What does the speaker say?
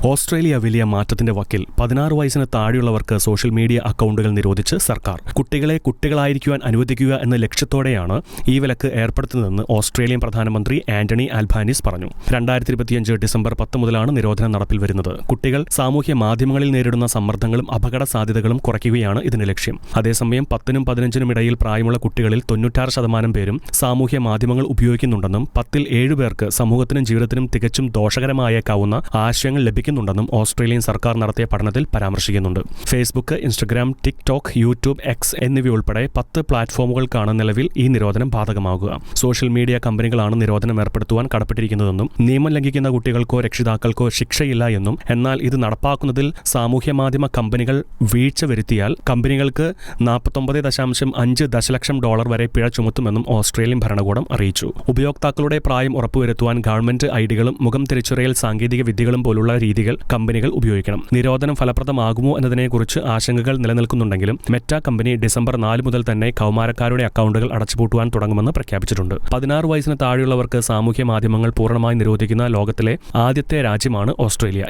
Australia വലിയ മാറ്റത്തിന്റെ വക്കിൽ 16 വയസ്സിന് താഴെയുള്ളവർക്ക് സോഷ്യൽ മീഡിയ അക്കൗണ്ടുകൾ നിരോധിച്ച് സർക്കാർ. കുട്ടികളെ കുട്ടികളായിരിക്കുവാൻ അനുവദിക്കുക എന്ന ലക്ഷ്യത്തോടെയാണ് ഈ വിലക്ക് ഏർപ്പെടുത്തുന്നതെന്ന് ഓസ്ട്രേലിയൻ പ്രധാനമന്ത്രി ആന്റണി ആൽബാനീസ് പറഞ്ഞു. 2025 ഡിസംബർ 10 മുതലാണ് നിരോധനം നടപ്പിൽ വരുന്നത്. കുട്ടികൾ സാമൂഹ്യ മാധ്യമങ്ങളിൽ നേരിടുന്ന സമ്മർദ്ദങ്ങളും അപകട സാധ്യതകളും കുറയ്ക്കുകയാണ് ഇതിന് ലക്ഷ്യം. അതേസമയം 10നും 15നും ഇടയിൽ പ്രായമുള്ള കുട്ടികളിൽ 96% പേരും സാമൂഹ്യ മാധ്യമങ്ങൾ ഉപയോഗിക്കുന്നുണ്ടെന്നും 10ൽ 7 പേർക്ക് സമൂഹത്തിനും ജീവിതത്തിനും തികച്ചും ദോഷകരമായേക്കാവുന്ന ആശയങ്ങൾ ലഭിക്കുന്നുണ്ടെന്നും ഓസ്ട്രേലിയൻ സർക്കാർ നടത്തിയ പഠനത്തിൽ പരാമർശിക്കുന്നുണ്ട്. Facebook, Instagram, TikTok, YouTube, X എന്നിവയുൾപ്പെടെ 10 പ്ലാറ്റ്ഫോമുകൾക്കാണ് നിലവിൽ ഈ നിരോധനം ബാധകമാകുക. സോഷ്യൽ മീഡിയ കമ്പനികളാണ് നിരോധനം ഏർപ്പെടുത്തുവാൻ കടപ്പെട്ടിരിക്കുന്നതെന്നും നിയമം ലംഘിക്കുന്ന കുട്ടികൾക്കോ രക്ഷിതാക്കൾക്കോ ശിക്ഷയില്ല എന്നും, എന്നാൽ ഇത് നടപ്പാക്കുന്നതിൽ സാമൂഹ്യമാധ്യമ കമ്പനികൾ വീഴ്ച വരുത്തിയാൽ കമ്പനികൾക്ക് $49.5 ദശലക്ഷം വരെ പിഴ ചുമത്തുമെന്നും ഓസ്ട്രേലിയൻ ഭരണകൂടം അറിയിച്ചു. ഉപയോക്താക്കളുടെ പ്രായം ഉറപ്പുവരുത്തുവാൻ ഗവൺമെന്റ് ഐഡികളും മുഖം തിരിച്ചറിയൽ സാങ്കേതിക വിദ്യകളും പോലുള്ള രീതികൾ കമ്പനികൾ ഉപയോഗിക്കണം. നിരോധനം ഫലപ്രദമാകുമോ എന്നതിനെക്കുറിച്ച് ആശങ്കകൾ നിലനിൽക്കുന്നുണ്ടെങ്കിലും മെറ്റ കമ്പനി ഡിസംബർ 4 മുതൽ തന്നെ കൗമാരക്കാരുടെ അക്കൗണ്ടുകൾ അടച്ചുപൂട്ടുവാൻ തുടങ്ങുമെന്ന് പ്രഖ്യാപിച്ചിട്ടുണ്ട്. 16 വയസ്സിന് താഴെയുള്ളവർക്ക് സാമൂഹ്യ മാധ്യമങ്ങൾ പൂർണ്ണമായി നിരോധിക്കുന്ന ലോകത്തിലെ ആദ്യത്തെ രാജ്യമാണ് ഓസ്ട്രേലിയ.